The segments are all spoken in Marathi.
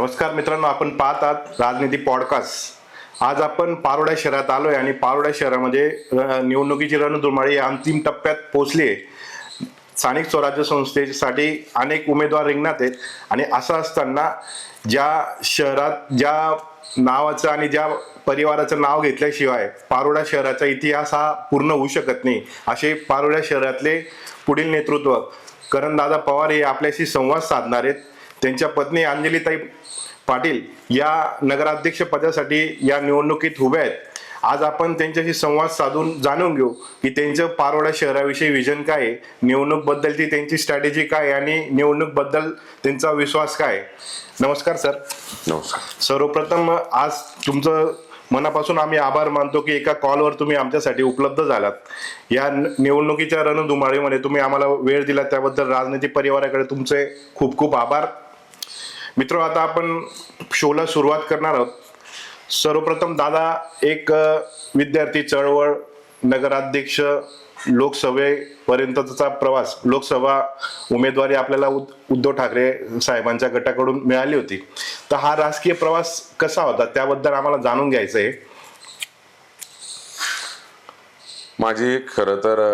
नमस्कार मित्रांनो, आपण पाहत आहात राजनीती पॉडकास्ट। आज आपण पारोडा शहरात आलोय आणि पारोडा शहरामध्ये निवडणुकीची रणधुमाळी अंतिम टप्प्यात पोहोचली आहे। स्थानिक स्वराज्य संस्थेसाठी अनेक उमेदवार रिंगणात आहेत आणि असं असताना ज्या शहरात ज्या नावाचं आणि ज्या परिवाराचं नाव घेतल्याशिवाय पारोडा शहराचा इतिहास हा पूर्ण होऊ शकत नाही, असे पारोडा शहरातले पुढील नेतृत्व करणदादा पवार हे आपल्याशी संवाद साधणार आहेत। त्यांच्या पत्नी अंजलीताई पाटील या नगराध्यक्ष पदासाठी या निवडणुकीत उभ्या आहेत। आज आपण त्यांच्याशी संवाद साधून जाणून घेऊ की त्यांचं पारोडा शहराविषयी विजन काय आहे, निवडणूक बद्दलची त्यांची स्ट्रॅटेजी काय आणि निवडणूक बद्दल त्यांचा विश्वास काय। नमस्कार सर। नमस्कार। सर्वप्रथम आज तुमचं मनापासून आम्ही आभार मानतो की एका कॉलवर तुम्ही आमच्यासाठी उपलब्ध झालात। या निवडणुकीच्या रणधुमाळीमध्ये तुम्ही आम्हाला वेळ दिला त्याबद्दल राजनीती परिवाराकडे तुमचे खूप खूप आभार। मित्र, आता आपण शोला सुरुवात करणार आहोत। सर्वप्रथम दादा, एक विद्यार्थी चळवळ, नगराध्यक्ष, लोकसभेपर्यंतचा प्रवास, लोकसभा उमेदवारी आपल्याला उद्धव ठाकरे साहेबांच्या गटाकडून मिळाली होती, तर हा राजकीय प्रवास कसा होता त्याबद्दल आम्हाला जाणून घ्यायचं आहे। माझी खरं तर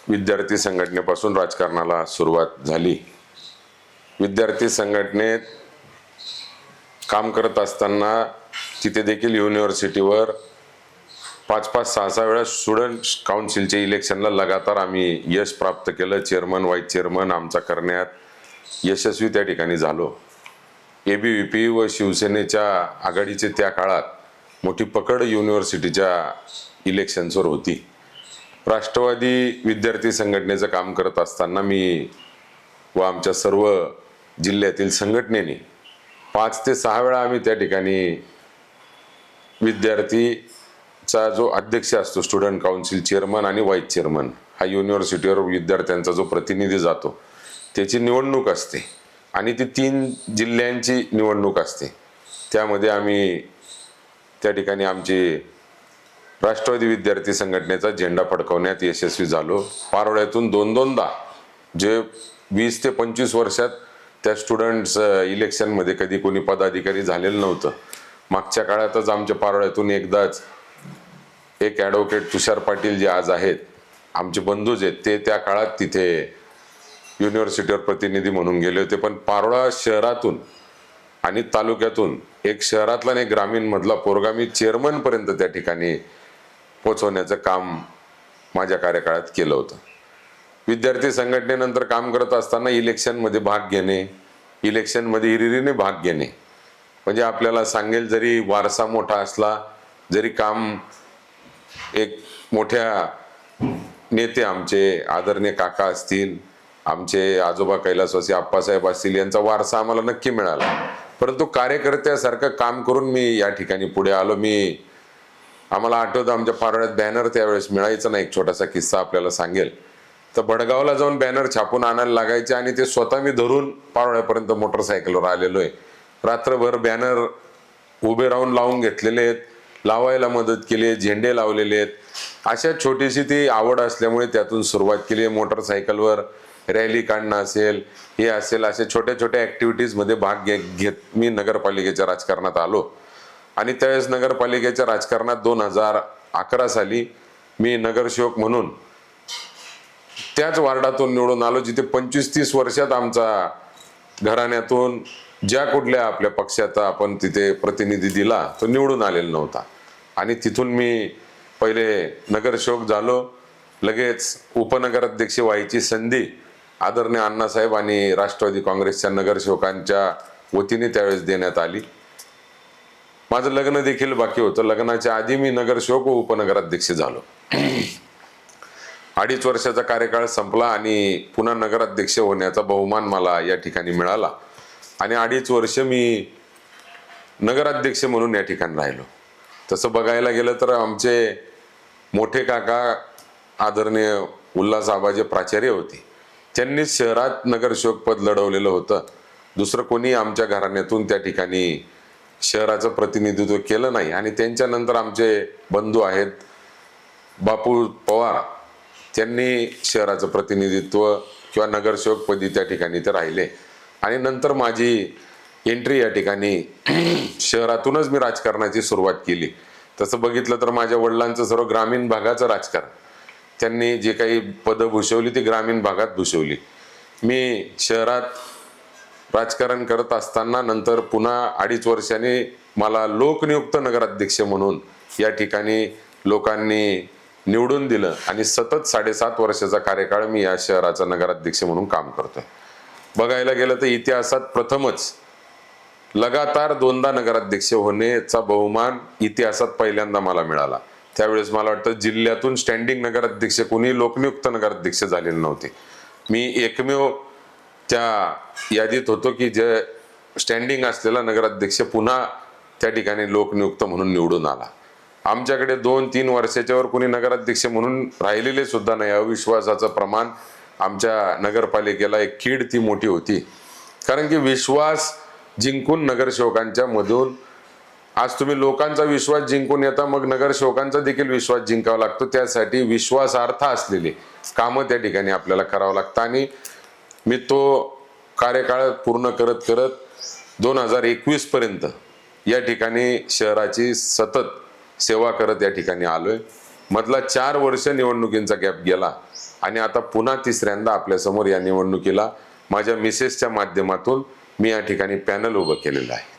विद्यार्थी संघटनेपासून राजकारणाला सुरुवात झाली। विद्यार्थी संघटनेत काम करत असताना तिथे देखील युनिव्हर्सिटीवर 5-5, 6-6 वेळा स्टुडंट काउन्सिलच्या इलेक्शनला लगातार आम्ही यश प्राप्त केलं। चेअरमन, व्हाईस चेअरमन आमचा करण्यात यशस्वी त्या ठिकाणी झालो। ABVP व शिवसेनेच्या आघाडीचे त्या काळात मोठी पकड युनिव्हर्सिटीच्या इलेक्शन्सवर होती। राष्ट्रवादी विद्यार्थी संघटनेचं काम करत असताना मी व आमच्या सर्व जिल्ह्यातील संघटनेने 5 ते 6 वेळा आम्ही त्या ठिकाणी विद्यार्थीचा जो अध्यक्ष असतो, स्टुडंट काउन्सिल चेअरमन आणि व्हाईस चेअरमन, हा युनिव्हर्सिटीवर विद्यार्थ्यांचा जो प्रतिनिधी जातो त्याची निवडणूक असते आणि ती 3 जिल्ह्यांची निवडणूक असते। त्यामध्ये आम्ही त्या ठिकाणी आमची राष्ट्रवादी विद्यार्थी संघटनेचा झेंडा फडकवण्यात यशस्वी झालो। पारोळ्यातून 2-2दा, जे 20 ते 25 वर्षात त्या स्टुडंट्स इलेक्शनमध्ये कधी कोणी पदाधिकारी झालेलं नव्हतं। मागच्या काळातच आमच्या पारोळ्यातून एकदाच एक ॲडव्होकेट तुषार पाटील जे आज आहेत आमचे बंधूच आहेत, ते त्या काळात तिथे युनिव्हर्सिटीवर प्रतिनिधी म्हणून गेले होते। पण पारोळा शहरातून आणि तालुक्यातून एक शहरातला आणि ग्रामीण मधला पोरगा मी चेअरमनपर्यंत त्या ठिकाणी पोचवण्याचं काम माझ्या कार्यकाळात केलं होतं। विद्यार्थी संघटनेनंतर काम करत असताना इलेक्शनमध्ये भाग घेणे, इलेक्शनमध्ये हिरिरीने भाग घेणे, म्हणजे आपल्याला सांगेल जरी वारसा मोठा असला, जरी काम एक मोठ्या नेते आमचे आदरणीय काका असतील, आमचे आजोबा कैलासवासी आप्पासाहेब असतील, यांचा वारसा आम्हाला नक्की मिळाला, परंतु कार्यकर्त्यासारखं काम करून मी या ठिकाणी पुढे आलो। आम्हाला आठवतं आमच्या पारोळ्यात बॅनर त्यावेळेस मिळायचं नाही। एक छोटासा किस्सा आपल्याला सांगेल तर भडगावला जाऊन बॅनर छापून आणायला लागायचे आणि ते स्वतः मी धरून पारोळ्यापर्यंत मोटरसायकलवर आलेलो आहे। रात्रभर बॅनर उभे राहून लावून घेतलेले आहेत, लावायला मदत केली आहे, झेंडे लावलेले आहेत। अशा छोटीशी ती आवड असल्यामुळे त्यातून सुरुवात केली आहे। मोटरसायकलवर रॅली काढणं असेल, हे असेल, असे छोट्या छोट्या ॲक्टिव्हिटीजमध्ये भाग घेत मी नगरपालिकेच्या राजकारणात आलो। आणि त्यावेळेस नगरपालिकेच्या राजकारणात 2011 साली मी नगरसेवक म्हणून त्याच वार्डातून निवडून आलो, जिथे 25-30 वर्षात आमचा घराण्यातून ज्या कुठल्या आपल्या पक्षाचा आपण तिथे प्रतिनिधी दिला तो निवडून आलेला नव्हता। आणि तिथून मी पहिले नगरसेवक झालो, लगेच उपनगराध्यक्ष व्हायची संधी आदरणीय अण्णासाहेब आणि राष्ट्रवादी काँग्रेसच्या नगरसेवकांच्या वतीने त्यावेळेस देण्यात आली। माझं लग्न देखील बाकी होतं। लग्नाच्या आधी मी नगरसेवक व उपनगराध्यक्ष झालो। 2.5 वर्षाचा कार्यकाळ संपला आणि पुन्हा नगराध्यक्ष होण्याचा बहुमान मला या ठिकाणी मिळाला आणि 2.5 वर्ष मी नगराध्यक्ष म्हणून या ठिकाणी राहिलो। तसं बघायला गेलं तर आमचे मोठे काका आदरणीय उल्हास आबाजे प्राचार्य होते, त्यांनीच शहरात नगरसेवक पद लढवलेलं होतं। दुसरं कोणी आमच्या घराण्यातून त्या ठिकाणी शहराचं प्रतिनिधित्व केलं नाही। आणि त्यांच्यानंतर आमचे बंधू आहेत बापू पवार, त्यांनी शहराचं प्रतिनिधित्व किंवा नगरसेवक पदी त्या ठिकाणी ते राहिले। आणि नंतर माझी एंट्री या ठिकाणी शहरातूनच मी राजकारणाची सुरुवात केली. तसं बघितलं तर माझ्या वडिलांचं सर्व ग्रामीण भागाचं राजकारण, त्यांनी जे काही पदं भूषवली ती ग्रामीण भागात भूषवली. मी शहरात राजकारण करत असताना नंतर पुन्हा 2.5 वर्षांनी मला लोकनियुक्त नगराध्यक्ष म्हणून या ठिकाणी लोकांनी निवडून दिलं आणि सतत 7.5 वर्षाचा कार्यकाळ मी या शहराचा नगराध्यक्ष म्हणून काम करतोय. बघायला गेलं तर इतिहासात प्रथमच लगातार 2दा नगराध्यक्ष होण्याचा बहुमान इतिहासात पहिल्यांदा मला मिळाला. त्यावेळेस मला वाटतं जिल्ह्यातून स्टँडिंग नगराध्यक्ष कोणी लोकनियुक्त नगराध्यक्ष झालेले नव्हते. मी एकमेव त्या यादीत होतो की जे स्टँडिंग असलेला नगराध्यक्ष पुन्हा त्या ठिकाणी लोकनियुक्त म्हणून निवडून आला. आमच्याकडे 2-3 वर्षाच्या वर कोणी नगराध्यक्ष म्हणून राहिलेले सुद्धा नाही. अविश्वासाचं प्रमाण आमच्या नगरपालिकेला एक कीड ती मोठी होती. कारण की विश्वास जिंकून नगरसेवकांच्या मधून आज तुम्ही लोकांचा विश्वास जिंकून येता, मग नगरसेवकांचा देखील विश्वास जिंकावा लागतो. त्यासाठी विश्वासार्थ असलेले कामं त्या ठिकाणी आपल्याला करावं लागतं आणि मी तो कार्यकाळ पूर्ण करत करत 2021 पर्यंत या ठिकाणी शहराची सतत सेवा करत या ठिकाणी आलोय. मधला 4 वर्ष निवडणुकींचा गॅप गेला आणि आता पुन्हा तिसऱ्यांदा आपल्यासमोर या निवडणुकीला माझ्या मिसेसच्या माध्यमातून मी या ठिकाणी पॅनल उभं केलेलं आहे.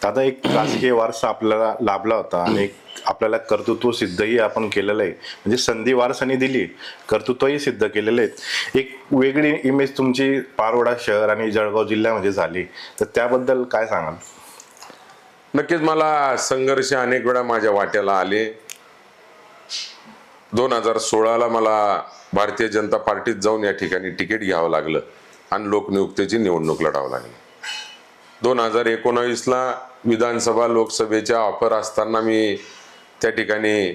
दादा, एक राजकीय वारसा आपल्याला लाभला होता आणि एक आपल्याला कर्तृत्व सिद्धही आपण केलेलं आहे. म्हणजे संधी वारसाने दिली, कर्तृत्वही सिद्ध केलेले आहेत. एक वेगळी इमेज तुमची पारोडा शहर आणि जळगाव जिल्ह्यामध्ये झाली, तर त्याबद्दल काय सांगाल? नक्कीच मला संघर्ष अनेक वेळा माझ्या वाट्याला आले. 2016ला मला भारतीय जनता पार्टीत जाऊन या ठिकाणी तिकीट घ्यावं लागलं आणि लोकनियुक्तीची निवडणूक लढावं लागली. 2019ला विधानसभा लोकसभेच्या ऑफर असताना मी त्या ठिकाणी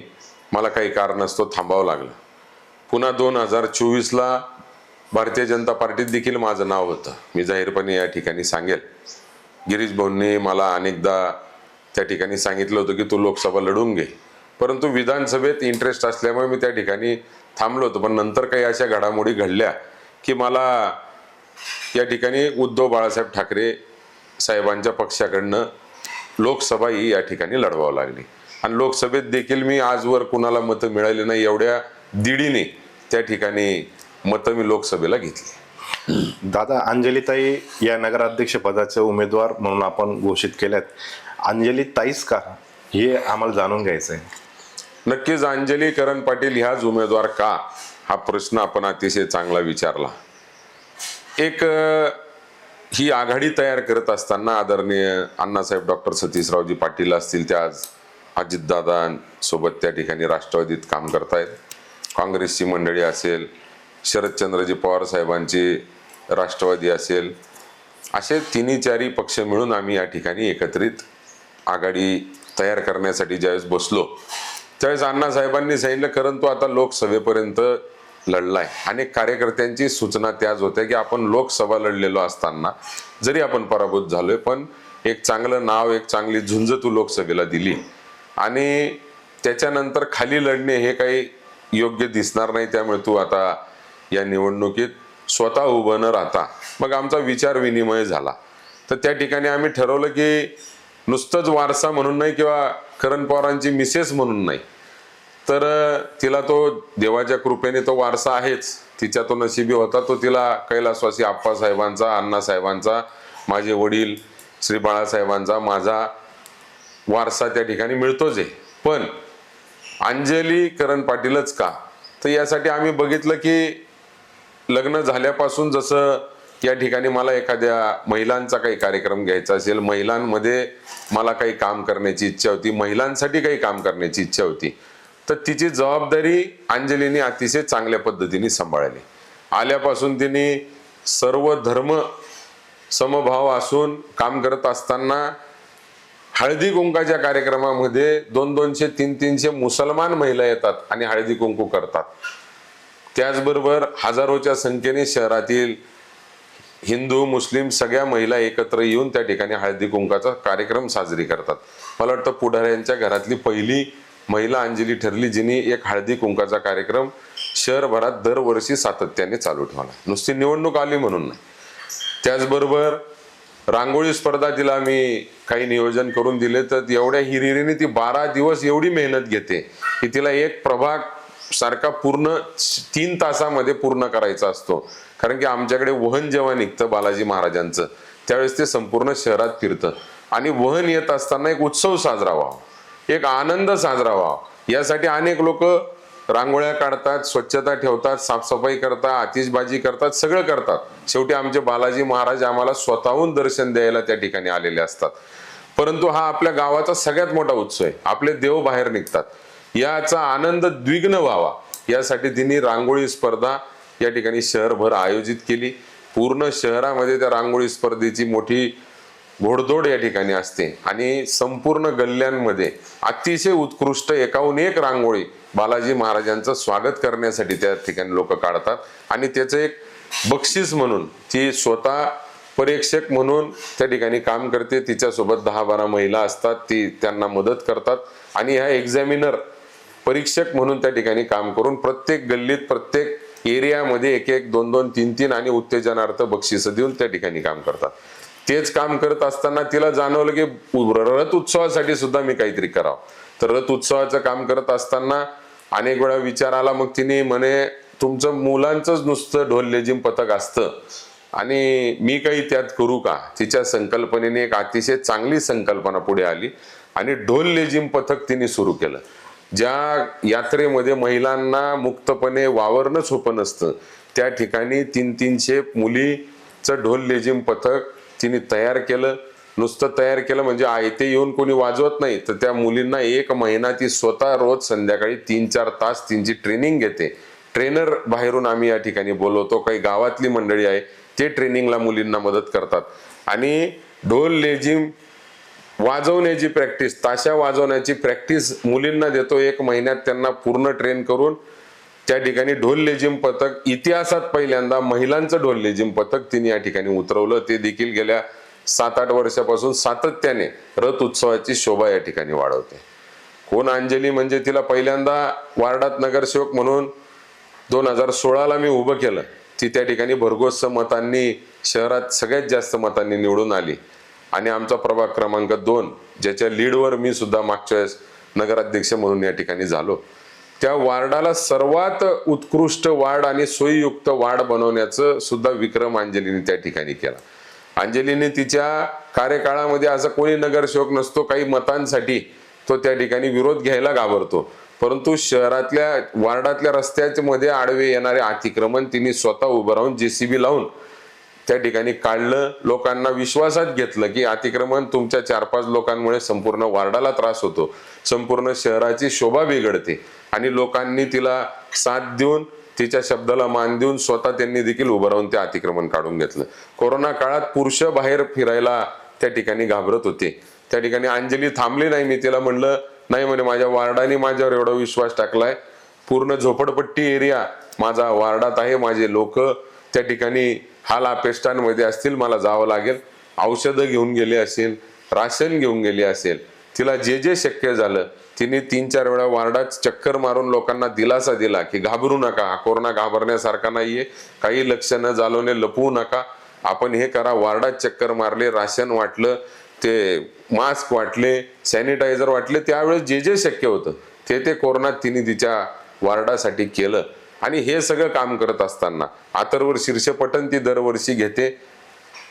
मला काही कारणास्तव थांबावं लागलं. पुन्हा 2024ला भारतीय जनता पार्टीत देखील माझं नाव होतं. मी जाहीरपणे या ठिकाणी सांगेल, गिरीश भाऊंनी मला अनेकदा त्या ठिकाणी सांगितलं होतं की तू लोकसभा लढून घे, परंतु विधानसभेत इंटरेस्ट असल्यामुळे मी त्या ठिकाणी थांबलो होतो. पण नंतर काही अशा घडामोडी घडल्या की मला या ठिकाणी उद्धव बाळासाहेब ठाकरे साहेबांच्या पक्षाकडनं लोकसभा ही या ठिकाणी लढवावं लागली आणि लोकसभेत देखील मी आजवर कुणाला मतं मिळाली नाही एवढ्या दीडीने त्या ठिकाणी मतं मी लोकसभेला घेतली. दादा, अंजलीताई या नगराध्यक्ष पदाचे उमेदवार म्हणून आपण घोषित केल्यात. अंजली ताईच का, हे आम्हाला जाणून घ्यायचं आहे. नक्कीच अंजली करण पाटील ह्याच उमेदवार का, हा प्रश्न आपण अतिशय चांगला विचारला. एक ही आघाडी तयार करत असताना आदरणीय अण्णासाहेब डॉक्टर सतीशरावजी पाटील असतील, त्या आज अजितदादांसोबत त्या ठिकाणी राष्ट्रवादीत काम करतायत. काँग्रेसची मंडळी असेल, शरदचंद्रजी पवार साहेबांची राष्ट्रवादी असेल, असे 3-4 पक्ष मिळून आम्ही या ठिकाणी एकत्रित आघाडी तयार करण्यासाठी ज्यावेळेस बसलो त्यावेळेस अण्णासाहेबांनी सांगितलं, कारण तो आता लोकसभेपर्यंत लढलाय. अनेक कार्यकर्त्यांची सूचना त्याच होत्या की आपण लोकसभा लढलेलो असताना जरी आपण पराभूत झालोय पण एक चांगलं नाव, एक चांगली झुंज तू लोकसभेला दिली आणि त्याच्यानंतर खाली लढणे हे काही योग्य दिसणार नाही, त्यामुळे तू आता या निवडणुकीत स्वतः उभं न राहता. मग आमचा विचार विनिमय झाला. तर त्या ठिकाणी आम्ही ठरवलं की नुसतंच वारसा म्हणून नाही किंवा करण पवारांची मिसेस म्हणून नाही, तर तिला तो देवाच्या कृपेने तो वारसा आहेच, तिच्या तो नशिबी होता, तो तिला कैलासवासी आप्पासाहेबांचा, अण्णासाहेबांचा, माझे वडील श्री बाळासाहेबांचा माझा वारसा त्या ठिकाणी मिळतोच आहे. पण अंजली करण पाटीलच का, तर यासाठी आम्ही बघितलं की लग्न झाल्यापासून जसं या ठिकाणी मला एखाद्या महिलांचा काही कार्यक्रम घ्यायचा असेल, महिलांमध्ये मला काही काम करण्याची इच्छा होती, महिलांसाठी काही काम करण्याची इच्छा होती, तर तिची जबाबदारी अंजलीने अतिशय चांगल्या पद्धतीने सांभाळली. आल्यापासून तिने सर्व धर्म समभाव असून काम करत असताना हळदी कुंकाच्या कार्यक्रमामध्ये 200-200, 300-300 मुसलमान महिला येतात आणि हळदी कुंकू करतात. त्याचबरोबर हजारोच्या संख्येने शहरातील हिंदू मुस्लिम सगळ्या महिला एकत्र येऊन त्या ठिकाणी हळदी कुंकाचा कार्यक्रम साजरी करतात. मला वाटतं पुढाऱ्यांच्या घरातली पहिली महिला अंजली ठरली जिने एक हळदी कुंकाचा कार्यक्रम शहरभरात दरवर्षी सातत्याने चालू ठेवला, नुसती निवडणूक आली म्हणून नाही. त्याचबरोबर रांगोळी स्पर्धा तिला मी काही नियोजन करून दिले, तर एवढ्या हिरिरीने ती 12 दिवस एवढी मेहनत घेते की तिला एक प्रभाग सारखा पूर्ण 3 तासामध्ये पूर्ण करायचा असतो. कारण की आमच्याकडे वहन जेव्हा निघतं बालाजी महाराजांचं, त्यावेळेस ते संपूर्ण शहरात फिरतं आणि वहन येत असताना एक उत्सव साजरा व्हावा, एक आनंद साजरा व्हावा, यासाठी अनेक लोक रांगोळ्या काढतात, स्वच्छता ठेवतात, साफसफाई करतात, आतिषबाजी करतात, सगळं करतात. शेवटी आमचे बालाजी महाराज आम्हाला स्वतःहून दर्शन द्यायला त्या ठिकाणी आलेले असतात. परंतु हा आपल्या गावाचा सगळ्यात मोठा उत्सव आहे. आपले देव बाहेर निघतात, याचा आनंद द्विग्न व्हावा यासाठी तिने रांगोळी स्पर्धा या ठिकाणी शहरभर आयोजित केली. पूर्ण शहरामध्ये त्या रांगोळी स्पर्धेची मोठी घोडदौड या ठिकाणी असते आणि संपूर्ण गल्ल्यांमध्ये अतिशय उत्कृष्ट एकाहून एक रांगोळी बालाजी महाराजांचं स्वागत करण्यासाठी त्या ठिकाणी लोक काढतात. आणि त्याचं एक बक्षीस म्हणून ती स्वतः परीक्षक म्हणून त्या ठिकाणी काम करते. तिच्यासोबत 10-12 महिला असतात, ती त्यांना मदत करतात आणि ह्या एक्झामिनर परीक्षक म्हणून त्या ठिकाणी काम करून प्रत्येक गल्लीत, प्रत्येक एरियामध्ये 1-1, 2-2, 3-3 आणि उत्तेजनार्थ बक्षीस देऊन त्या ठिकाणी काम करतात. तेच काम करत असताना तिला जाणवलं की रथ उत्सवासाठी सुद्धा मी काहीतरी करावं. तर रथ उत्सवाचं काम करत असताना अनेक वेळा विचार आला. मग तिने म्हणे, तुमचं मुलांचंच नुसतं ढोल लेझिम पथक असतं आणि मी काही त्यात करू का? तिच्या संकल्पनेने एक अतिशय चांगली संकल्पना पुढे आली आणि ढोल लेझिम पथक तिने सुरू केलं. ज्या यात्रेमध्ये महिलांना मुक्तपणे वावरणं सोपं नसतं, त्या ठिकाणी 300-300 मुलीचं ढोल लेझिम पथक तिने तयार केलं. नुसतं तयार केलं म्हणजे आयते येऊन कोणी वाजवत नाही, तर त्या मुलींना 1 महिना ती स्वतः रोज संध्याकाळी 3-4 तास त्यांची ट्रेनिंग घेते. ट्रेनर बाहेरून आम्ही या ठिकाणी बोलवतो, काही गावातली मंडळी आहे, ते ट्रेनिंगला मुलींना मदत करतात आणि ढोल लेझिम वाजवण्याची प्रॅक्टिस, ताशा वाजवण्याची प्रॅक्टिस मुलींना देतो. 1 महिन्यात त्यांना पूर्ण ट्रेन करून त्या ठिकाणी ढोल लेझिम पथक, इतिहासात पहिल्यांदा महिलांचं ढोल लेझिम पथक तिने या ठिकाणी उतरवलं. ते देखील गेल्या 7-8 वर्षापासून सातत्याने रथ उत्सवाची शोभा या ठिकाणी वाढवते. कोण अंजली म्हणजे तिला पहिल्यांदा वार्डात नगरसेवक म्हणून 2016ला मी उभं केलं. ती त्या ठिकाणी भरघोस मतांनी, शहरात सगळ्यात जास्त मतांनी निवडून आली आणि आमचा प्रभाग क्रमांक 2, ज्याच्या लीडवर मी सुद्धा मागच्या वेळेस नगराध्यक्ष म्हणून या ठिकाणी झालो, त्या वार्डाला सर्वात उत्कृष्ट वार्ड आणि सोयीयुक्त वार्ड बनवण्याचं सुद्धा विक्रम अंजलीने त्या ठिकाणी केला. अंजलीने तिच्या कार्यकाळामध्ये असं कोणी नगरसेवक नसतो, काही मतांसाठी तो त्या ठिकाणी विरोध घ्यायला घाबरतो, परंतु शहरातल्या वार्डातल्या रस्त्याच्या मध्ये आडवे येणारे अतिक्रमण तिने स्वतः उभं राहून JCB लावून त्या ठिकाणी काढलं. लोकांना विश्वासात घेतलं की अतिक्रमण तुमच्या 4-5 लोकांमुळे संपूर्ण वार्डाला त्रास होतो, संपूर्ण शहराची शोभा बिघडते आणि लोकांनी तिला साथ देऊन, तिच्या शब्दाला मान देऊन स्वतः त्यांनी देखील उभं राहून ते अतिक्रमण काढून घेतलं. कोरोना काळात पुरुष बाहेर फिरायला त्या ठिकाणी घाबरत होते, त्या ठिकाणी अंजली थांबली नाही. मी तिला म्हणलं, नाही म्हणे, माझ्या वार्डाने माझ्यावर एवढा विश्वास टाकलाय, पूर्ण झोपडपट्टी एरिया माझा वार्डात आहे, माझे लोक त्या ठिकाणी हाल अपेष्टांमध्ये असतील, मला जावं लागेल, औषधं घेऊन गेले असेल, राशन घेऊन गेले असेल, तिला जे जे शक्य झालं तिने 3-4 वेळा वार्डात चक्कर मारून लोकांना दिलासा दिला की घाबरू नका, हा कोरोना घाबरण्यासारखा नाहीये, काही लक्षणं जाणवणे लपवू नका, आपण हे करा. वार्डात चक्कर मारले, राशन वाटलं, ते मास्क वाटले, सॅनिटायझर वाटले, त्यावेळेस जे जे शक्य होतं ते कोरोनात तिने तिच्या वार्डासाठी केलं. आणि हे सगळं काम करत असताना अथर्व शीर्षपटन ती दरवर्षी घेते,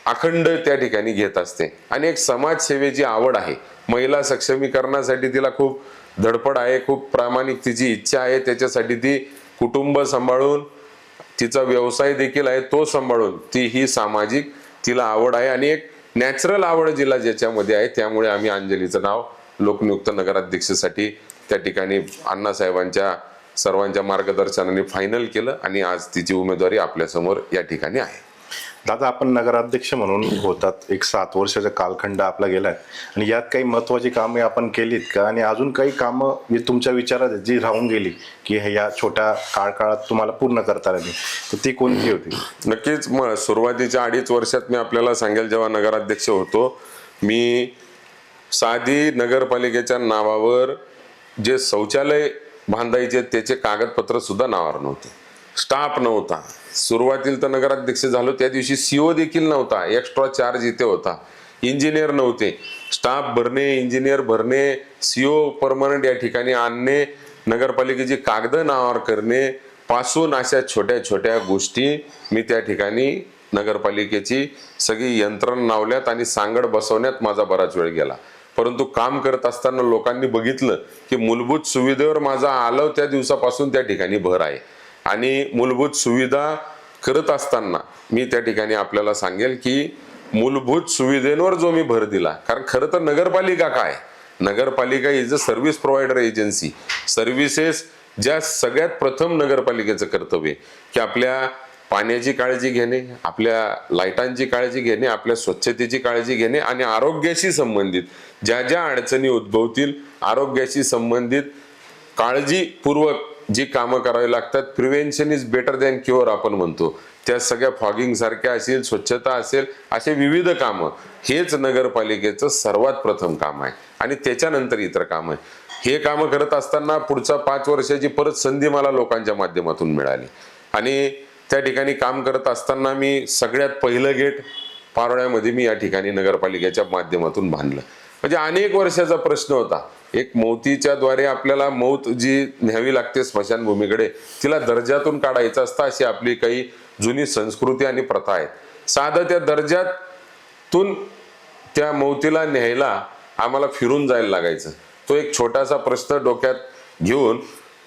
अखंड त्या ठिकाणी घेत असते आणि एक समाजसेवेची आवड आहे. महिला सक्षमीकरणासाठी तिला खूप धडपड आहे, खूप प्रामाणिक तिची इच्छा आहे. त्याच्यासाठी ती कुटुंब सांभाळून, तिचा व्यवसाय देखील आहे तो सांभाळून, ती ही सामाजिक तिला आवड आहे आणि एक नॅचरल आवड जिला ज्याच्यामध्ये आहे. त्यामुळे आम्ही अंजलीचं नाव लोकनियुक्त नगराध्यक्षासाठी त्या ठिकाणी अण्णासाहेबांच्या सर्वांच्या मार्गदर्शनाने फायनल केलं आणि आज तिची उमेदवारी आपल्यासमोर या ठिकाणी आहे. दादा, आपण नगराध्यक्ष म्हणून होतात, एक 7 वर्षाचा कालखंड आपला गेलाय आणि यात काही महत्वाची कामे आपण केलीत का? आणि अजून काही कामं जी तुमच्या विचारात आहेत, जी राहून गेली की या छोट्या काळात तुम्हाला पूर्ण करता आली, तर ती कोणती होती? नक्कीच. मग सुरुवातीच्या 2.5 वर्षात मी आपल्याला सांगेल, जेव्हा नगराध्यक्ष होतो मी, साधी नगरपालिकेच्या नावावर जे शौचालय बांधायचे त्याचे कागदपत्र सुद्धा नावावर नव्हते, स्टाफ नव्हता, सुरुवातीला तर नगराध्यक्ष झालो त्या दिवशी सीओ देखील नव्हता, एक्स्ट्रा चार्ज इथे होता, इंजिनियर नव्हते, स्टाफ भरणे, इंजिनियर भरणे, सीओ परमनंट या ठिकाणी आणणे, नगरपालिकेची कागद नावावर करणे पासून अशा छोट्या छोट्या गोष्टी मी त्या ठिकाणी नगरपालिकेची सगळी यंत्रणा लावल्यात आणि सांगड बसवण्यात माझा बराच वेळ गेला. परंतु काम करत असताना लोकांनी बघितलं की मूलभूत सुविधेवर माझा आलो त्या दिवसापासून त्या ठिकाणी भर आहे. आणि मूलभूत सुविधा करत असताना मी त्या ठिकाणी आपल्याला सांगेल की मूलभूत सुविधेवर जो मी भर दिला, कारण खरं तर नगरपालिका काय, नगरपालिका is a service provider agency. Services ज्या सगळ्यात प्रथम नगरपालिकेचं कर्तव्य की आपल्या पाण्याची काळजी घेणे, आपल्या लाईटांची काळजी घेणे, आपल्या स्वच्छतेची काळजी घेणे आणि आरोग्याशी संबंधित ज्या ज्या अडचणी उद्भवतील आरोग्याशी संबंधित काळजीपूर्वक जी कामं करावी लागतात, prevention is better than cure आपण म्हणतो, त्या सगळ्या फॉगिंग सारख्या असेल, स्वच्छता असेल, असे विविध कामं हेच नगरपालिकेचं सर्वात प्रथम काम आहे आणि त्याच्यानंतर इतर काम आहे. हे कामं करत असताना पुढच्या 5 वर्षाची परत संधी मला लोकांच्या माध्यमातून मिळाली आणि त्या ठिकाणी काम करत असताना मी सगळ्यात पहिलं गेट पारोळ्यामध्ये मी या ठिकाणी नगरपालिकेच्या माध्यमातून बांधलं. म्हणजे अनेक वर्षाचा प्रश्न होता. एक मौतीच्या द्वारे आपल्याला मौत जी न्यावी लागते स्मशानभूमीकडे, तिला दर्जातून काढायचं असतं अशी आपली काही जुनी संस्कृती आणि प्रथा आहे. साधं त्या दर्जातून त्या मौतीला न्यायला आम्हाला फिरून जायला लागायचं. तो एक छोटासा प्रश्न डोक्यात घेऊन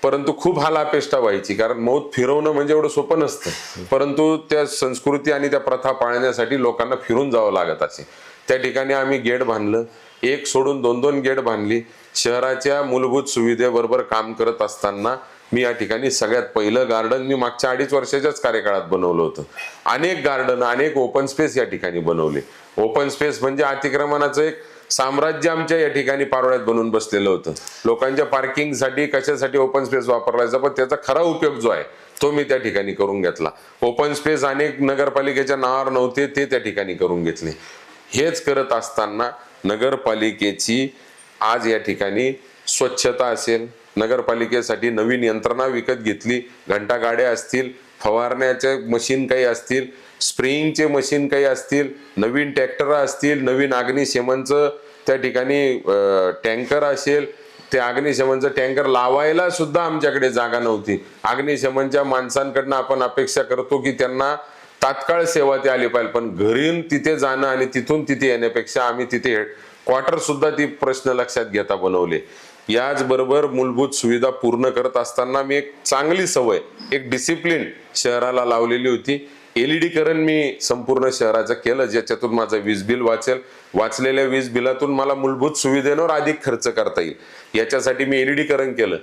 परंतु खूप हालापेष्टा व्हायची, कारण मौत फिरवणं म्हणजे एवढं सोपं नसतं, परंतु त्या संस्कृती आणि त्या प्रथा पाळण्यासाठी लोकांना फिरून जावं लागत असे. त्या ठिकाणी आम्ही गेट बांधलं, एक सोडून 2-2 गेट बांधली. शहराच्या मूलभूत सुविधेबरोबर काम करत असताना मी या ठिकाणी सगळ्यात पहिलं गार्डन मी मागच्या 2.5 वर्षाच्याच कार्यकाळात बनवलं होतं. अनेक गार्डन, अनेक ओपन स्पेस या ठिकाणी बनवले. ओपन स्पेस म्हणजे अतिक्रमणाचं एक साम्राज्य आमच्या या ठिकाणी पारोळ्यात बनवून बसलेलं होतं. लोकांच्या पार्किंगसाठी कशासाठी ओपन स्पेस वापरला जायचा, पण त्याचा खरा उपयोग जो आहे तो मी त्या ठिकाणी करून घेतला. ओपन स्पेस अनेक नगरपालिकेच्या नावावर नव्हते, ते त्या ठिकाणी करून घेतले. हेच करत असताना नगरपालिकेची आज या ठिकाणी स्वच्छता असेल, नगरपालिकेसाठी नवीन यंत्रणा विकत घेतली, घंटा गाड्या असतील, फवारण्याचे मशीन काही असतील, स्प्रेइंगचे मशीन काही असतील, नवीन ट्रॅक्टर असतील, नवीन अग्निशमनचं त्या ठिकाणी टँकर असेल, ते अग्निशमनचं टँकर लावायला सुद्धा आमच्याकडे जागा नव्हती. अग्निशमनच्या माणसांकडनं आपण अपेक्षा करतो की त्यांना तात्काळ सेवा ती आली पाहिजे, पण घरून तिथे जाणं आणि तिथून तिथे येण्यापेक्षा आम्ही तिथे क्वार्टर सुद्धा ती प्रश्न लक्षात घेता बनवले. याचबरोबर मूलभूत सुविधा पूर्ण करत असताना मी एक चांगली सवय, एक डिसिप्लिन शहराला लावलेली होती. एलईडीकरण मी संपूर्ण शहराचं केलं, ज्याच्यातून माझं वीज बिल वाचेल. वाचलेल्या वीज बिलातून मला मूलभूत सुविधेवर अधिक खर्च करता येईल याच्यासाठी मी एलईडीकरण केलं.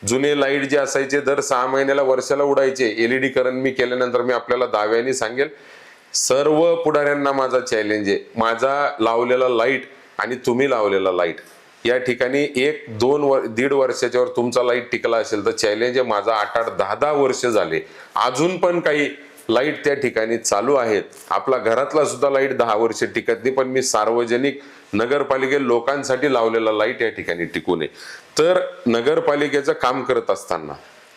जुने लाईट जे असायचे दर 6 महिन्याला वर्षाला उडायचे, एलईडीकरण मी केल्यानंतर मी आपल्याला दाव्याने सांगेल, सर्व पुढाऱ्यांना माझा चॅलेंज आहे, माझा लावलेला लाईट आणि तुम्ही लावलेला लाईट या ठिकाणी 1-2-1.5 वर्षाच्यावर तुमचा लाईट टिकला असेल तर चॅलेंज आहे माझा. 8-8, 10-10 वर्ष झाले, अजून पण काही लाईट त्या ठिकाणी चालू आहेत. आपला घरातला सुद्धा लाईट 10 वर्ष टिकत नाही, पण मी सार्वजनिक नगरपालिके लोकांसाठी लावलेला लाईट या ठिकाणी टिकू नये. तर नगरपालिकेचं काम करत असताना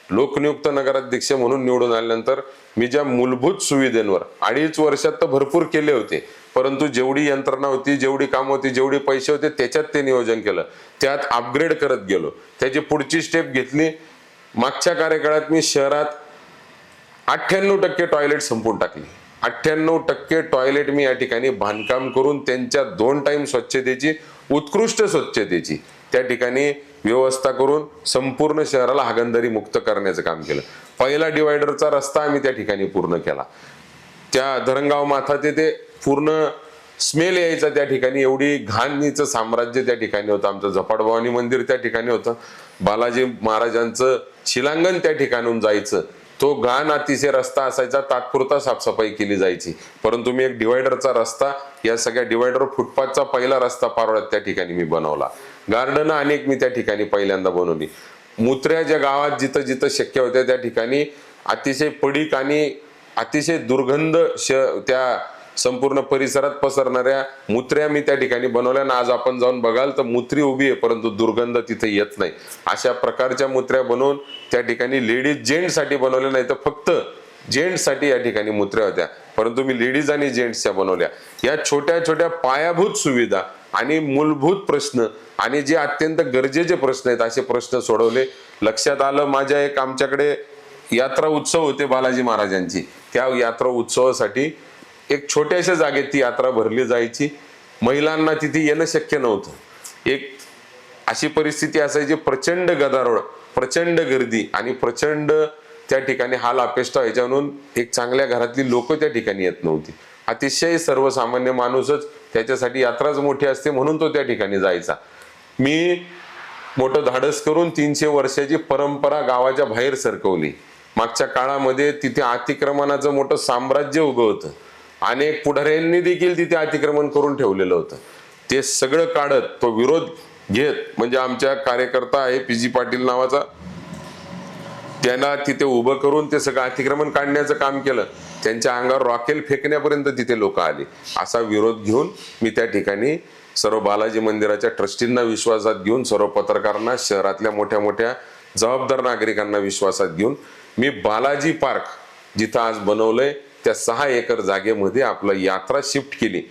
लोकनियुक्त नगराध्यक्ष म्हणून निवडून आल्यानंतर मी ज्या मूलभूत सुविधेंवर 2.5 वर्षात तर भरपूर केले होते, परंतु जेवढी यंत्रणा होती, जेवढी काम होती, जेवढे पैसे होते त्याच्यात ते नियोजन केलं, त्यात अपग्रेड करत गेलो. त्याची पुढची स्टेप घेतली. मागच्या कार्यकाळात मी शहरात 98% टॉयलेट संपून टाकली. 98% टॉयलेट मी या ठिकाणी बांधकाम करून त्यांच्या 2 टाइम स्वच्छतेची, उत्कृष्ट स्वच्छतेची त्या ठिकाणी व्यवस्था करून संपूर्ण शहराला हागणदारी मुक्त करण्याचं काम केलं. पहिला डिवायडरचा रस्ता आम्ही त्या ठिकाणी पूर्ण केला. त्या धरणगाव माथा ते पूर्ण स्मेल यायचा त्या ठिकाणी, एवढी घाणीचं साम्राज्य त्या ठिकाणी होतं. आमचं झपाटभवानी मंदिर त्या ठिकाणी होतं, बालाजी महाराजांचं शिलांगण त्या ठिकाणून जायचं, तो घाण अतिशय रस्ता असायचा, तात्पुरता साफसफाई केली जायची. परंतु मी एक डिवायडरचा रस्ता, या सगळ्या डिवायडर फुटपाथचा पहिला रस्ता पारोळ्यात त्या ठिकाणी मी बनवला. गार्डन अनेक मी त्या ठिकाणी पहिल्यांदा बनवली. मुत्र्या ज्या गावात जिथं जिथं शक्य होत्या त्या ठिकाणी अतिशय पडीक आणि अतिशय दुर्गंध त्या संपूर्ण परिसरात पसरणाऱ्या मुत्र्या मी त्या ठिकाणी बनवल्या. आणि आज आपण जाऊन बघाल तर मुत्री उभी आहे परंतु दुर्गंध तिथे येत नाही. अशा प्रकारच्या मुत्र्या बनवून त्या ठिकाणी लेडीज जेंट्स साठी बनवल्या नाही तर फक्त जेंट्ससाठी या ठिकाणी मुत्र्या होत्या, परंतु मी लेडीज आणि जेंट्सच्या बनवल्या. या छोट्या छोट्या पायाभूत सुविधा आणि मूलभूत प्रश्न आणि जे अत्यंत गरजेचे प्रश्न आहेत असे प्रश्न सोडवले. लक्षात आलं माझ्या एक आमच्याकडे यात्रा उत्सव होते बालाजी महाराजांची. त्या यात्रा उत्सवासाठी एक छोट्याशा जागेत ती यात्रा भरली जायची. महिलांना तिथे येणं शक्य नव्हतं. एक अशी परिस्थिती असायची, प्रचंड गदारोळ, प्रचंड गर्दी आणि प्रचंड त्या ठिकाणी हाल अपेष्ट व्हायच्या. म्हणून एक चांगल्या घरातली लोक त्या ठिकाणी येत नव्हती. अतिशय सर्वसामान्य माणूसच त्याच्यासाठी यात्राच मोठी असते म्हणून तो त्या ठिकाणी जायचा. मी मोठं धाडस करून 300 वर्षाची परंपरा गावाच्या बाहेर सरकवली. मागच्या काळामध्ये तिथे अतिक्रमणाचं मोठं साम्राज्य उभं होतं. अनेक पुढाऱ्यांनी देखील तिथे अतिक्रमण करून ठेवलेलं होतं. ते सगळं काढत तो विरोध घेत, म्हणजे आमच्या कार्यकर्ता आहे PG पाटील नावाचा, त्यांना तिथे उभं करून ते सगळं अतिक्रमण काढण्याचं काम केलं. त्यांच्या अंगावर रॉकेल फेकण्यापर्यंत तिथे लोक आले. असा विरोध घेऊन मी त्या ठिकाणी सर्व बालाजी मंदिराच्या ट्रस्टींना विश्वासात घेऊन, सर्व पत्रकारांना, शहरातल्या मोठ्या मोठ्या जबाबदार नागरिकांना विश्वासात घेऊन मी बालाजी पार्क जिथं आज बनवलंय त्या 6 एकर जागेमध्ये आपलं यात्रा शिफ्ट केली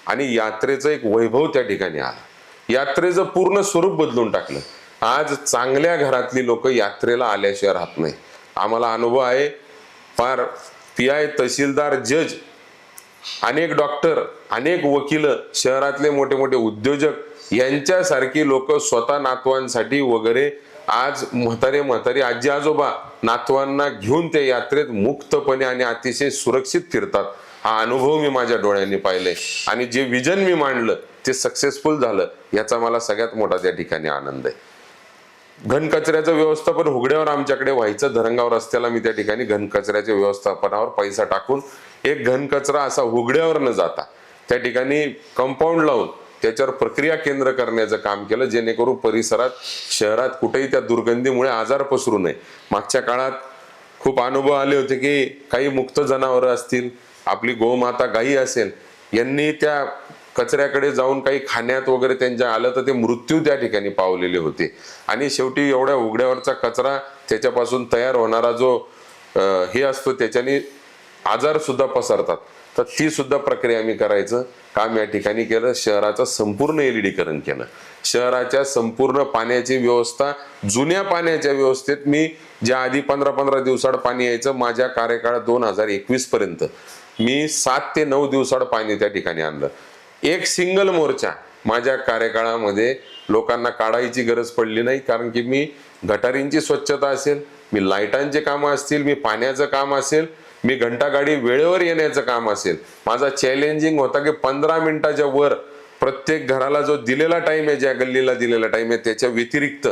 आणि यात्रेचं एक वैभव त्या ठिकाणी आलं. यात्रेचं पूर्ण स्वरूप बदलून टाकलं. आज चांगल्या घरातली लोक यात्रेला आल्याशिवाय राहत नाही. आम्हाला अनुभव आहे. फार PI, तहसीलदार, जज, अनेक डॉक्टर, अनेक वकील, शहरातले मोठे मोठे उद्योजक यांच्यासारखी लोक स्वतः नातवांसाठी वगैरे आज म्हातारी आजी आजोबा नातवांना घेऊन त्या यात्रेत मुक्तपणे आणि अतिशय सुरक्षित फिरतात. हा अनुभव मी माझ्या डोळ्यांनी पाहिलंय आणि जे विजन मी मांडलं ते सक्सेसफुल झालं याचा मला सगळ्यात मोठा त्या ठिकाणी आनंद आहे. घनकचऱ्याचं व्यवस्थापन हुगड्यावर आमच्याकडे व्हायचं. धरणगाव रस्त्याला मी त्या ठिकाणी घनकचऱ्याच्या व्यवस्थापनावर पैसा टाकून एक घनकचरा असा हुगड्यावर न जाता त्या ठिकाणी कंपाऊंड लावून त्याच्यावर प्रक्रिया केंद्र करण्याचं काम केलं, जेणेकरून परिसरात, शहरात कुठेही त्या दुर्गंधीमुळे आजार पसरू नये. मागच्या काळात खूप अनुभव आले होते की काही मुक्त जनावरं असतील, आपली गोमाता गायी असेल, यांनी त्या कचऱ्याकडे जाऊन काही खाण्यात वगैरे त्यांच्या आलं तर ते मृत्यू त्या ठिकाणी पावलेले होते. आणि शेवटी एवढ्या उघड्यावरचा कचरा, त्याच्यापासून तयार होणारा जो हे असतो त्याच्याने आजार सुद्धा पसरतात. तर ती सुद्धा प्रक्रिया आम्ही करायचं काम या ठिकाणी केलं. शहराचं संपूर्ण LED केलं. शहराच्या संपूर्ण पाण्याची व्यवस्था, जुन्या पाण्याच्या व्यवस्थेत मी ज्या आधी 15-15 दिवसाड पाणी यायचं, माझ्या कार्यकाळात 2021 पर्यंत मी 7 ते 9 दिवसाड पाणी त्या ठिकाणी आणलं. एक सिंगल मोर्चा माझ्या कार्यकाळामध्ये लोकांना काढायची गरज पडली नाही, कारण की मी गटारींची स्वच्छता असेल, मी लाईटांचे कामं असतील, मी पाण्याचं काम असेल, मी घंटागाडी वेळेवर येण्याचं काम असेल, माझा चॅलेंजिंग होता की 15 मिनिटाच्या वर प्रत्येक घराला जो दिलेला टाइम आहे, ज्या गल्लीला दिलेला टाइम आहे त्याच्या व्यतिरिक्त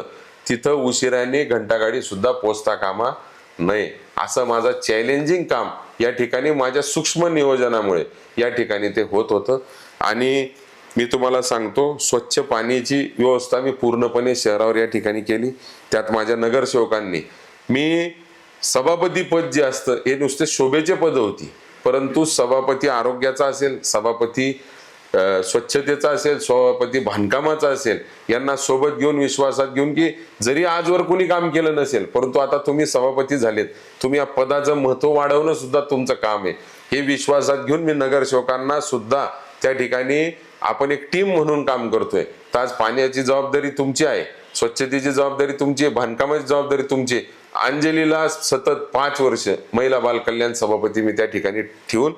तिथं उशिराने घंटागाडी सुद्धा पोचता कामा नये, असं माझं चॅलेंजिंग काम या ठिकाणी माझ्या सूक्ष्म नियोजनामुळे या ठिकाणी ते होत होतं. आणि मी तुम्हाला सांगतो, स्वच्छ पाण्याची व्यवस्था मी पूर्णपणे शहरावर या ठिकाणी केली. त्यात माझ्या नगरसेवकांनी, मी सभापती पद जे असतं हे नुसते शोभेचे पद होती, परंतु सभापती आरोग्याचा असेल, सभापती स्वच्छतेचा असेल, सभापती बांधकामाचा असेल, यांना सोबत घेऊन, विश्वासात घेऊन की जरी आजवर कोणी काम केलं नसेल, परंतु आता तुम्ही सभापती झालेत, तुम्ही या पदाचं महत्व वाढवणं सुद्धा तुमचं काम आहे, हे विश्वासात घेऊन मी नगरसेवकांना सुद्धा त्या ठिकाणी आपण एक टीम म्हणून काम करतोय. तर आज पाण्याची जबाबदारी तुमची आहे, स्वच्छतेची जबाबदारी तुमची आहे, बांधकामाची जबाबदारी तुमची आहे. अंजलीला सतत 5 वर्ष महिला बाल कल्याण सभापती मी त्या ठिकाणी ठेवून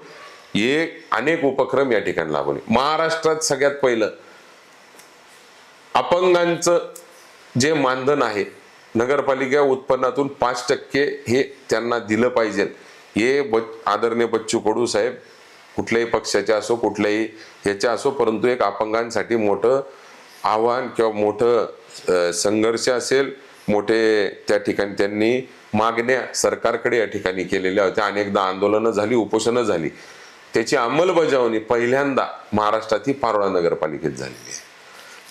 हे अनेक उपक्रम या ठिकाणी लाभवले. महाराष्ट्रात सगळ्यात पहिलं अपंगांचं जे मानधन आहे, नगरपालिका उत्पन्नातून 5% हे त्यांना दिलं पाहिजे. हे आदरणीय बच्चू कडू साहेब कुठल्याही पक्षाचे असो, कुठल्याही ह्याचे असो, परंतु एक अपंगांसाठी मोठं आव्हान किंवा मोठं संघर्ष असेल, मोठे त्या ठिकाणी त्यांनी मागण्या सरकारकडे या ठिकाणी केलेल्या होत्या. अनेकदा आंदोलनं झाली, उपोषणं झाली. त्याची अंमलबजावणी पहिल्यांदा महाराष्ट्रात ही पारोळा नगरपालिकेत झालेली आहे.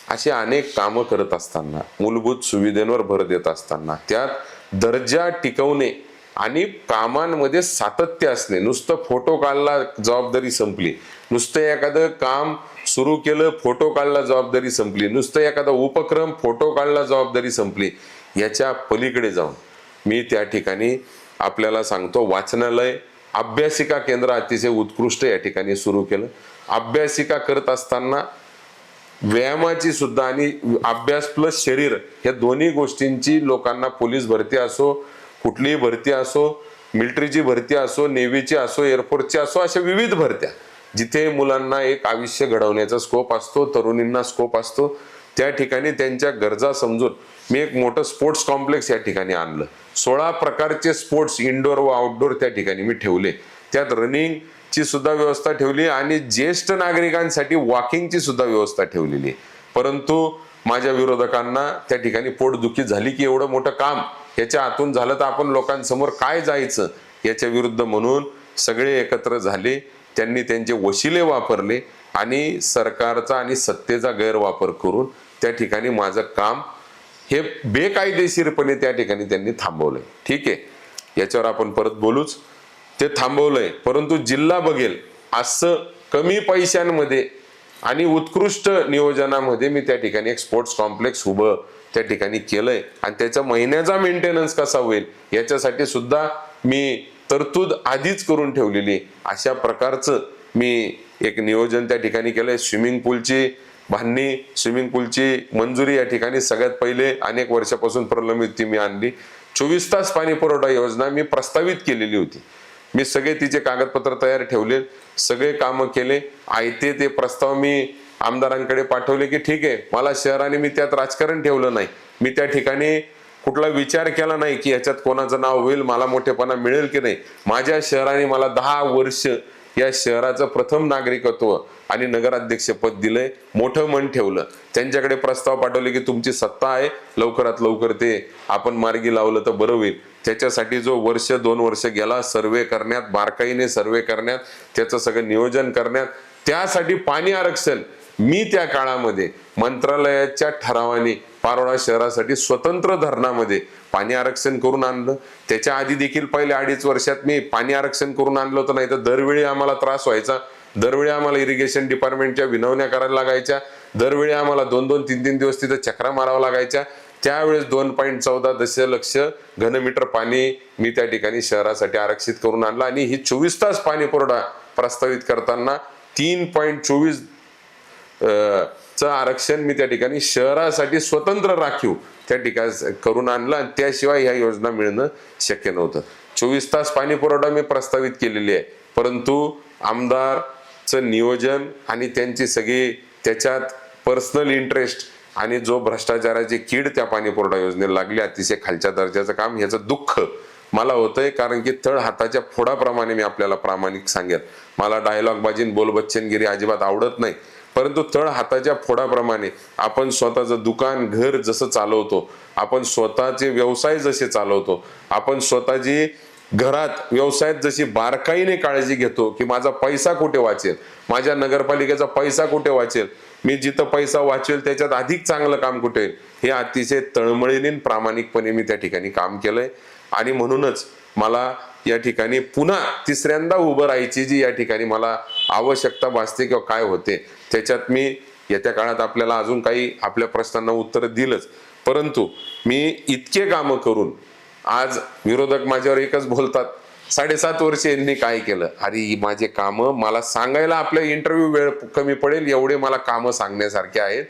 अशी अनेक कामं करत असताना, मूलभूत सुविधेवर भर देत असताना, त्यात दर्जा टिकवणे आणि कामांमध्ये सातत्य असणे. नुसतं फोटो काढला जबाबदारी संपली, नुसतं एखादं काम सुरू केलं फोटो काढला जबाबदारी संपली, नुसतं एखादा उपक्रम फोटो काढला जबाबदारी संपली. याच्या पलीकडे जाऊन मी त्या ठिकाणी आपल्याला सांगतो, वाचनालय अभ्यासिका केंद्र अतिशय उत्कृष्ट या ठिकाणी सुरू केलं. अभ्यासिका करत असताना व्यायामाची सुद्धा आणि अभ्यास प्लस शरीर या दोन्ही गोष्टींची लोकांना पोलीस भरती असो, कुठलीही भरती असो, मिलिटरीची भरती असो, नेव्हीची असो, एअरफोर्सची असो, अशा विविध भरत्या जिथे मुलांना एक आयुष्य घडवण्याचा स्कोप असतो, तरुणींना स्कोप असतो, त्या ठिकाणी त्यांच्या गरजा समजून मी एक मोठं स्पोर्ट्स कॉम्प्लेक्स या ठिकाणी आणलं. 16 प्रकारचे स्पोर्ट्स इंडोर व आउटडोर त्या ठिकाणी मी ठेवले. त्यात रनिंग ची सुद्धा व्यवस्था ठेवली आणि ज्येष्ठ नागरिकांसाठी वॉकिंगची सुद्धा व्यवस्था ठेवलेली आहे. परंतु माझ्या विरोधकांना त्या ठिकाणी पोटदुखी झाली की एवढं मोठं काम याच्या आतून झालं तर आपण लोकांसमोर काय जायचं याच्या विरुद्ध म्हणून सगळे एकत्र झाले. त्यांनी त्यांचे वशिले वापरले आणि सरकारचा आणि सत्तेचा गैरवापर करून त्या ठिकाणी माझं काम हे बेकायदेशीरपणे त्या ठिकाणी त्यांनी थांबवलंय. ठीक आहे, याच्यावर आपण परत बोलूच. ते थांबवलंय, परंतु जिल्हा बघेल असं कमी पैशांमध्ये आणि उत्कृष्ट नियोजनामध्ये मी त्या ठिकाणी एक स्पोर्ट्स कॉम्प्लेक्स उभं त्या ठिकाणी केलंय आणि त्याचा महिन्याचा मेंटेनन्स कसा होईल याच्यासाठी सुद्धा मी तरतूद आधीच करून ठेवलेली. अशा प्रकारचं मी एक नियोजन त्या ठिकाणी केलंय. स्विमिंग पूलची बांधणी, स्विमिंग पूलची मंजुरी या ठिकाणी सगळ्यात पहिले अनेक वर्षापासून प्रलंबित ती मी आणली. 24 तास पाणी पुरवठा योजना मी प्रस्तावित केलेली होती. मी सगळे तिचे कागदपत्र तयार ठेवले, सगळे कामं केले. आयते ते प्रस्ताव मी आमदारांकडे पाठवले की ठीक आहे, मला शहराने मी त्यात राजकारण ठेवलं नाही. मी त्या ठिकाणी कुठला विचार केला नाही की याच्यात कोणाचं नाव होईल, मला मोठेपणा मिळेल की नाही. माझ्या शहराने मला 10 वर्ष या शहराचं प्रथम नागरिकत्व आणि नगराध्यक्ष पद दिलंय. मोठं मन ठेवलं, त्यांच्याकडे प्रस्ताव पाठवले की तुमची सत्ता आहे, लवकरात लवकर ते आपण मार्गी लावलं तर बरं होईल. त्याच्यासाठी जो 1-2 वर्ष गेला सर्वे करण्यात, बारकाईने सर्वे करण्यात, त्याचं सगळं नियोजन करण्यात, त्यासाठी पाणी आरक्षण मी त्या काळामध्ये मंत्रालयाच्या ठरावाने पारोळा शहरासाठी स्वतंत्र धरणामध्ये पाणी आरक्षण करून आणलं. त्याच्या आधी देखील पहिले 2.5 वर्षात मी पाणी आरक्षण करून आणलं होतं. नाही तर दरवेळी आम्हाला त्रास व्हायचा, दरवेळी आम्हाला इरिगेशन डिपार्टमेंटच्या विनवण्या करायला लागायच्या, दरवेळी आम्हाला 2-2, 3-3 दिवस तिथं चक्रा मारावं लागायच्या. त्यावेळेस 2.14 दशलक्ष घनमीटर पाणी मी त्या ठिकाणी शहरासाठी आरक्षित करून आणलं आणि ही 24 तास पाणी पुरवठा प्रस्तावित करताना 3.24 चं आरक्षण मी त्या ठिकाणी शहरासाठी स्वतंत्र राखीव त्या ठिकाणी करून आणलं आणि त्याशिवाय ह्या योजना मिळणं शक्य नव्हतं. 24 तास पाणी पुरवठा मी प्रस्तावित केलेली आहे, परंतु आमदारचं नियोजन आणि त्यांची सगळी त्याच्यात पर्सनल इंटरेस्ट आणि जो भ्रष्टाचाराची कीड त्या पाणी पुरवठा योजनेला लागली, अतिशय खालच्या दर्जाचं काम, याचं दुःख मला होतंय. कारण की तळ हाताच्या फोडाप्रमाणे मी आपल्याला प्रामाणिक सांगेल, मला डायलॉग बाजी बोलबच्चनगिरी अजिबात आवडत नाही, परंतु तळ हाताच्या फोडाप्रमाणे आपण स्वतःचं दुकान घर जसं चालवतो, आपण स्वतःचे व्यवसाय जसे चालवतो, आपण स्वतःची घरात व्यवसायात जशी बारकाईने काळजी घेतो की माझा पैसा कुठे वाचेल, माझ्या नगरपालिकेचा पैसा कुठे वाचेल, मी जिथं पैसा वाचेल त्याच्यात अधिक चांगलं काम कुठे येईल, हे अतिशय तळमळीने प्रामाणिकपणे मी त्या ठिकाणी काम केलंय. आणि म्हणूनच मला या ठिकाणी पुन्हा तिसऱ्यांदा उभं राहायची जी या ठिकाणी मला आवश्यकता भासते किंवा काय होते, त्याच्यात मी येत्या काळात आपल्याला अजून काही आपल्या प्रश्नांना उत्तर दिलंच. परंतु मी इतके कामं करून आज विरोधक माझ्यावर एकच बोलतात, 7.5 वर्ष यांनी काय केलं. अरे माझे कामं मला सांगायला आपल्या इंटरव्ह्यू वेळ कमी पडेल एवढे मला कामं सांगण्यासारखे आहेत.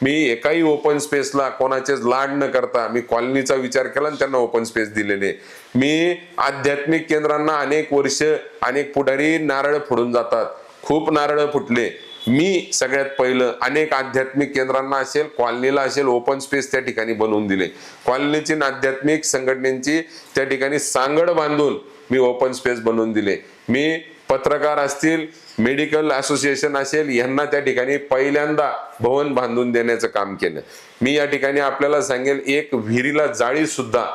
मी एकाही ओपन स्पेसला कोणाचेच लाड न करता मी कॉलनीचा विचार केला आणि त्यांना ओपन स्पेस दिलेले. मी आध्यात्मिक केंद्रांना अनेक वर्ष अनेक पुढारी नारळ फोडून जातात, खूप नारळ फुटले. मी सगळ्यात पहिलं अनेक आध्यात्मिक केंद्रांना असेल, कॉलनीला असेल, ओपन स्पेस त्या ठिकाणी बनवून दिले. कॉलनीची आध्यात्मिक संघटनेची त्या ठिकाणी सांगड बांधून मी ओपन स्पेस बनवून दिले. मी पत्रकार असतील, मेडिकल असोसिएशन असेल, यांना त्या ठिकाणी पहिल्यांदा भवन बांधून देण्याचं काम केलं. मी या ठिकाणी आपल्याला सांगेल, एक विहिरीला जाळी सुद्धा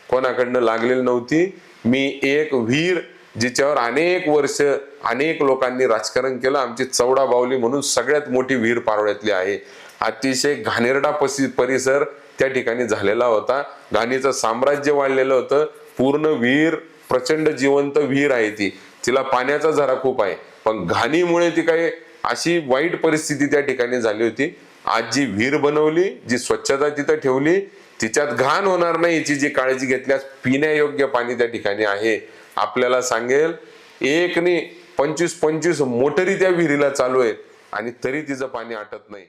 कोणाकडनं लागलेली नव्हती. मी एक विहीर जिच्यावर अनेक वर्ष अनेक लोकांनी राजकारण केलं, आमची चौडा बावली म्हणून सगळ्यात मोठी विहीर पारोळ्यातली आहे. अतिशय घाणेरडा परिसर त्या ठिकाणी झालेला होता, घाणीचं साम्राज्य वाढलेलं होतं. पूर्ण विहीर प्रचंड जिवंत विहीर आहे ती, तिला पाण्याचा झरा खूप आहे, पण घाणीमुळे ती काही अशी वाईट परिस्थिती त्या ठिकाणी झाली होती. आज जी विहीर बनवली, जी स्वच्छता तिथं ठेवली, तिच्यात घाण होणार नाही याची जी काळजी घेतल्यास पिण्यायोग्य पाणी त्या ठिकाणी आहे. आपल्याला सांगेल, एक नाही 25 मोटरी त्या विहिरीला चालू आहेत आणि तरी तिचं पाणी आटत नाही.